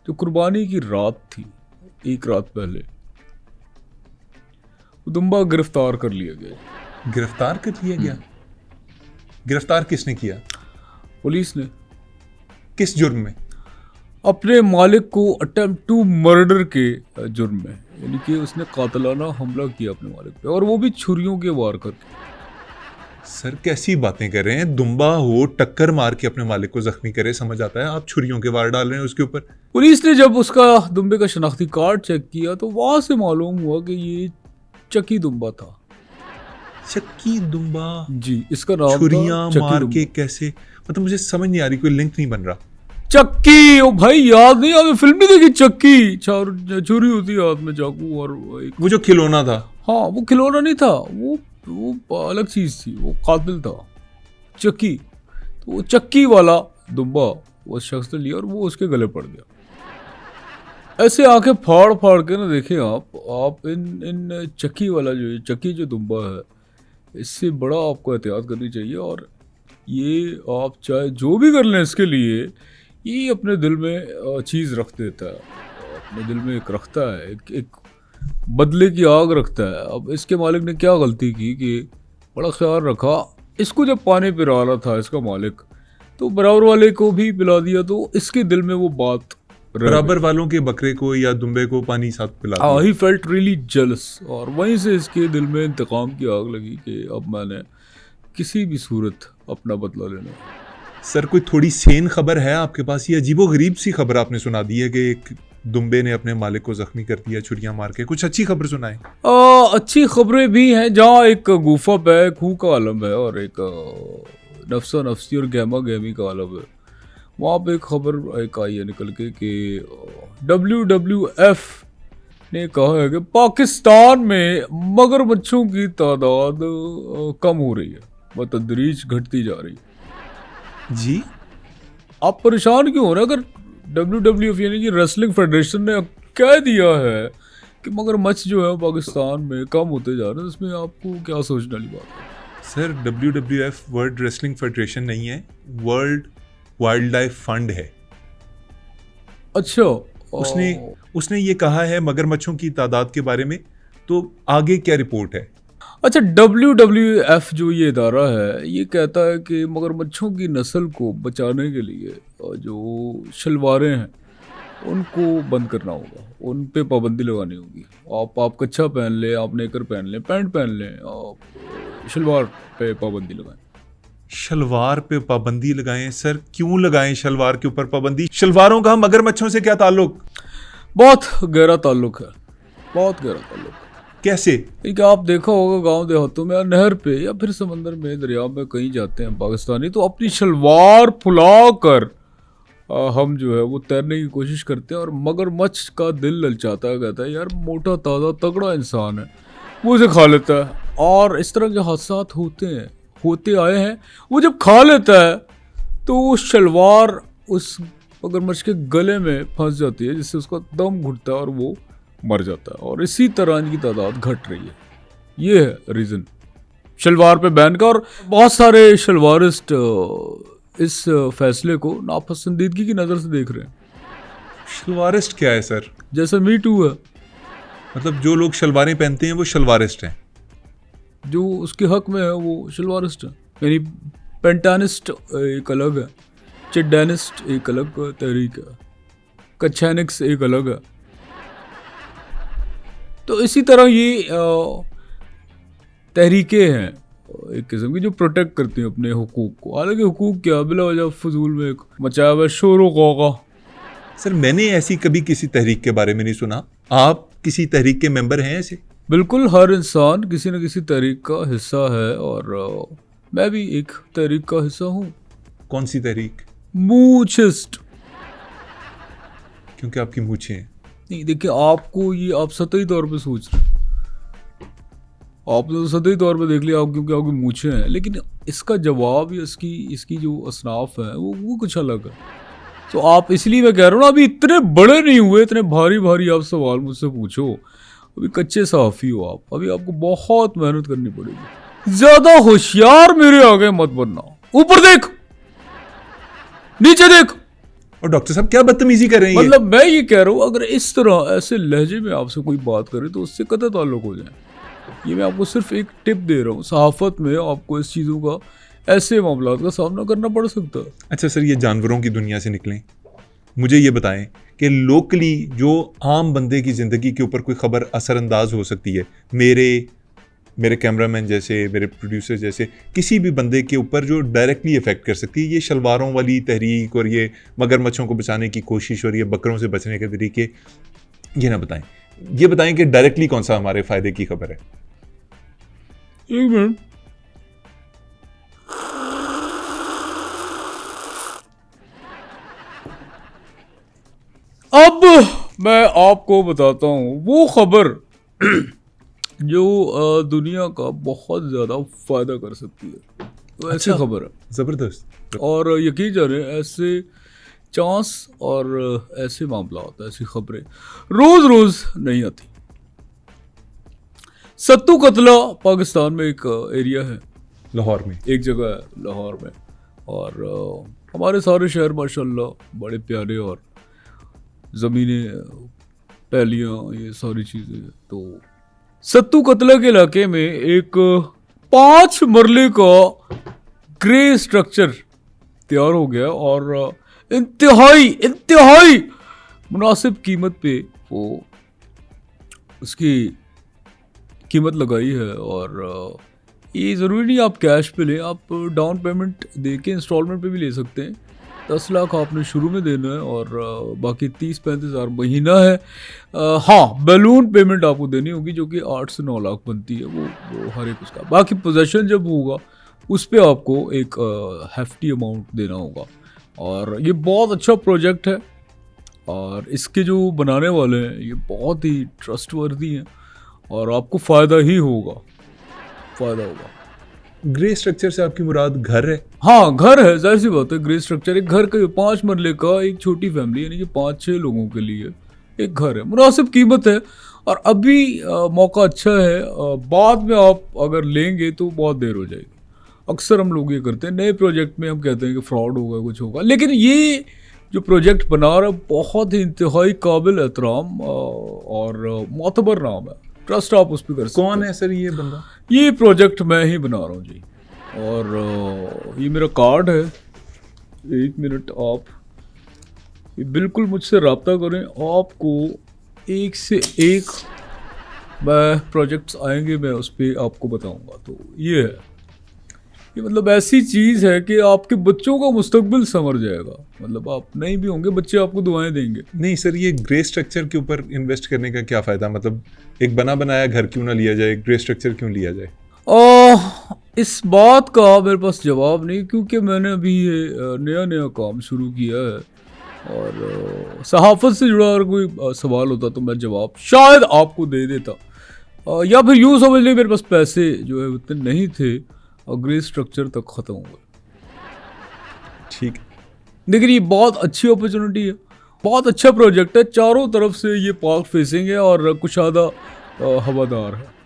जो कुर्बानी की रात थी, एक रात पहले दुम्बा गिरफ्तार कर लिया गया। गिरफ्तार कर लिया गया? गिरफ्तार किसने किया? पुलिस ने। किस जुर्म में? अपने मालिक को अटेम्प्ट टू मर्डर के जुर्म में, यानी कि उसने कातलाना हमला किया अपने मालिक पे, और वो भी छुरियों के वार करके। सर कैसी बातें कर रहे हैं? दुम्बा हो, टक्कर मार के अपने मालिक को जख्मी करे, समझ आता है, आप छुरियों के वार डाल रहे हैं उसके ऊपर। पुलिस ने जब उसका दुम्बे का शनाख्ती कार्ड चेक किया तो वहां से मालूम हुआ कि ये चक्की दुम्बा था। चक्की दुम्बा? जी, इसका नाम छुरियां था चक्की मार दुम्बा। के कैसे? मतलब मुझे समझ नहीं आ रही, कोई लिंक नहीं बन रहा। चक्की, ओ भाई याद नहीं, आपने फिल्म नहीं देखी चक्की? छुरी होती है हाथ में, चाकू, और एक वो जो खिलौना था। हाँ, वो खिलौना नहीं था, वो अलग चीज थी, वो कातिल था। चक्की, तो वो चक्की वाला दुम्बा उस शख्स ने लिया और वो उसके गले पड़ गया। ऐसे आंखें फाड़ फाड़ के ना देखें आप इन चक्की वाला जो चक्की जो दुम्बा है, इससे बड़ा आपको एहतियात करनी चाहिए। और ये आप चाहे जो भी कर लें इसके लिए, ये अपने दिल में चीज़ रख देता है, अपने दिल में एक रखता है, एक बदले की आग रखता है। अब इसके मालिक ने क्या गलती की कि बड़ा ख्याल रखा, इसको जब पानी पिला रहा था इसका मालिक, तो बराबर वाले को भी पिला दिया, तो इसके दिल में वो बात बराबर वालों के बकरे को या दुम्बे को पानी साथ पिला दिया। ही फेल्ट रियली जेलस, और वहीं से इसके दिल में इंतकाम की आग लगी कि अब मैंने किसी भी सूरत अपना बदला लेना है। सर कोई थोड़ी सेन खबर है आपके पास? ये अजीबो गरीब सी खबर आपने सुना दी है कि एक दुम्बे ने अपने मालिक को जख्मी कर दिया छुरियां मार के। कुछ अच्छी खबर सुनाए। अच्छी खबरें भी हैं, जहाँ एक गुफा पे खूह का आलम है और एक नफ्सा नफ्सी और गहमा गहमी का आलम है। वहाँ पे एक खबर एक आई है निकल के कि WWF ने कहा है कि पाकिस्तान में मगरमच्छों की तादाद कम हो रही है, बतदरीज घटती जा रही है। जी, आप परेशान क्यों हो रहे हैं? अगर WWF यानी कि रेसलिंग फेडरेशन ने कह दिया है कि मगरमच्छ जो है पाकिस्तान में कम होते जा रहे हैं, इसमें आपको क्या सोचने वाली बात है? Sir WWF world wrestling federation नहीं है, वर्ल्ड वाइल्ड लाइफ फंड है। अच्छा, उसने ये कहा है मगरमच्छों की तादाद के बारे में, तो आगे क्या रिपोर्ट है? अच्छा, WWF जो ये इदारा है, ये कहता है कि मगरमच्छों की नस्ल को बचाने के लिए जो शलवारें हैं उनको बंद करना होगा, उन पे पाबंदी लगानी होगी। आप कच्छा पहन लें, आप नेकर पहन लें, पैंट पहन लें, आप शलवार पे पाबंदी लगाएं। शलवार पे पाबंदी लगाएं? सर क्यों लगाएं शलवार के ऊपर पाबंदी? शलवारों का मगरमच्छों से क्या ताल्लुक? बहुत गहरा ताल्लुक है, बहुत गहरा ताल्लुक। कैसे? ठीक है, आप देखा होगा गांव देहातों में नहर पे या फिर समंदर में, दरिया में कहीं जाते हैं पाकिस्तानी, तो अपनी शलवार फुला कर हम जो है वो तैरने की कोशिश करते हैं, और मगरमच्छ का दिल ललचाता है, कहता है यार मोटा ताज़ा तगड़ा इंसान है, वो उसे खा लेता है। और इस तरह के हादसात होते आए हैं। वो जब खा लेता है तो वो शलवार उस मगरमच्छ के गले में फंस जाती है, जिससे उसका दम घुटता है और वो मर जाता है। और इसी तरह इनकी तादाद घट रही है। ये है रीज़न शलवार पे बैन का। और बहुत सारे शलवारिस्ट इस फैसले को नापसंदीदगी की नज़र से देख रहे हैं। शलवारिस्ट क्या है सर? जैसे मी टू है, मतलब जो लोग शलवारें पहनते हैं वो शलवारिस्ट हैं? जो उसके हक में है वो शलवारिस्ट है। यानी पेंटानिस्ट एक अलग है, चिड्डानिस्ट एक अलग तहरीक है, कच्छैनिक्स एक अलग है। तो इसी तरह ये तहरीकें हैं एक किस्म की जो प्रोटेक्ट करती हैं अपने हुकूक को। हालांकि हुकूक क्या, बिला वजह फजूल में एक मचाया हुआ शोर व गौगा। सर मैंने ऐसी कभी किसी तहरीक के बारे में नहीं सुना। आप किसी तहरीक के मेंबर हैं ऐसे? बिल्कुल, हर इंसान किसी न किसी तहरीक का हिस्सा है, और मैं भी एक तहरीक का हिस्सा हूँ। कौन सी तहरीक? मूचिस्ट। क्योंकि आपकी मूछें हैं। नहीं देखिए, आपको ये आप सतही तौर पे सोच रहे हैं, आपने तो सतही तौर पे देख लिया आप, क्योंकि आपकी मूछें हैं, लेकिन इसका जवाब या इसकी जो असनाफ है वो कुछ अलग है। तो आप, इसलिए मैं कह रहा हूँ ना, अभी इतने बड़े नहीं हुए, इतने भारी भारी आप सवाल मुझसे पूछो, अभी कच्चे सहाफ़ी हो आप, अभी आपको बहुत मेहनत करनी पड़ेगी। ज्यादा होशियार मेरे आगे मत बनना। ऊपर देख, नीचे देख। और डॉक्टर साहब क्या बदतमीजी कर रहे हैं ये? मतलब मैं ये कह रहा हूँ, अगर इस तरह ऐसे लहजे में आपसे कोई बात करे तो उससे कतई ताल्लुक हो जाए। ये मैं आपको सिर्फ एक टिप दे रहा हूँ, सहाफत में आपको इस चीज़ों का, ऐसे मामलों का सामना करना पड़ सकता है। अच्छा सर, ये जानवरों की दुनिया से निकलें, मुझे ये बताएं कि लोकली जो आम बंदे की ज़िंदगी के ऊपर कोई ख़बर असरअंदाज हो सकती है, मेरे कैमरामैन जैसे, मेरे प्रोड्यूसर जैसे किसी भी बंदे के ऊपर जो डायरेक्टली इफेक्ट कर सकती है, ये शलवारों वाली तहरीक और ये मगरमच्छों को बचाने की कोशिश और ये बकरों से बचने के तरीके, ये ना बताएं। ये बताएं कि डायरेक्टली कौन सा हमारे फ़ायदे की खबर है। एक मिनट, अब मैं आपको बताता हूँ वो खबर जो दुनिया का बहुत ज़्यादा फायदा कर सकती है। तो ऐसी अच्छा। खबर है, ज़बरदस्त। और यकीन जाने ऐसे चांस और ऐसे मामला होता है, ऐसी खबरें रोज़ रोज़ नहीं आती। सत्तू कतला पाकिस्तान में एक एरिया है, लाहौर में एक जगह है लाहौर में, और हमारे सारे शहर माशाल्लाह बड़े प्यारे, और ज़मीनें, पैलियाँ, ये सारी चीज़ें। तो सत्तू कतला के इलाके में एक 5 मरले का ग्रे स्ट्रक्चर तैयार हो गया, और इंतहाई मुनासिब कीमत पे वो उसकी कीमत लगाई है। और ये ज़रूरी नहीं आप कैश पे लें, आप डाउन पेमेंट दे के इंस्टॉलमेंट पे भी ले सकते हैं। 10 लाख आपने शुरू में देना है, और बाकी 30-35 हज़ार महीना है। हाँ, बैलून पेमेंट आपको देनी होगी जो कि 8 से 9 लाख बनती है, वो हर एक उसका। बाकी पोजेसन जब होगा उस पर आपको एक हेफ्टी अमाउंट देना होगा। और ये बहुत अच्छा प्रोजेक्ट है, और इसके जो बनाने वाले हैं ये बहुत ही ट्रस्टवर्दी हैं, और आपको फ़ायदा ही होगा, फ़ायदा होगा। ग्रे स्ट्रक्चर से आपकी मुराद घर है? हाँ, घर है, जाहिर सी बात है। ग्रे स्ट्रक्चर एक घर का 5 मरले का, एक छोटी फैमिली यानी कि 5-6 लोगों के लिए एक घर है, मुनासिब कीमत है। और अभी मौका अच्छा है, बाद में आप अगर लेंगे तो बहुत देर हो जाएगी। अक्सर हम लोग ये करते हैं, नए प्रोजेक्ट में हम कहते हैं कि फ्रॉड होगा, कुछ होगा, लेकिन ये जो प्रोजेक्ट बना रहा है बहुत ही इंतहाई काबिल एहतराम और मोतबर नाम है, ट्रस्ट आप उस पर कर सकते हैं। कौन है सर ये बंदा? ये प्रोजेक्ट मैं ही बना रहा हूँ जी, और ये मेरा कार्ड है। 1 मिनट, आप ये बिल्कुल मुझसे रब्ता करें, आपको एक से एक मैं प्रोजेक्ट्स आएंगे, मैं उस पर आपको बताऊंगा। तो ये है, ये मतलब ऐसी चीज़ है कि आपके बच्चों का मुस्तकबिल संवर जाएगा। मतलब आप नहीं भी होंगे, बच्चे आपको दुआएं देंगे। नहीं सर, ये ग्रे स्ट्रक्चर के ऊपर इन्वेस्ट करने का क्या फ़ायदा? मतलब एक बना बनाया घर क्यों ना लिया जाए, ग्रे स्ट्रक्चर क्यों लिया जाए? इस बात का मेरे पास जवाब नहीं, क्योंकि मैंने अभी ये नया काम शुरू किया है, और सहाफ़त से जुड़ा अगर कोई सवाल होता तो मैं जवाब शायद आपको दे देता, या फिर यूँ समझ लें मेरे पास पैसे जो है उतने नहीं थे, और ग्रे स्ट्रक्चर तक ख़त्म हो गया। ठीक है, लेकिन ये बहुत अच्छी अपॉर्चुनिटी है, बहुत अच्छा प्रोजेक्ट है, चारों तरफ से ये पार्क फेसिंग है, और कुशादा हवादार है।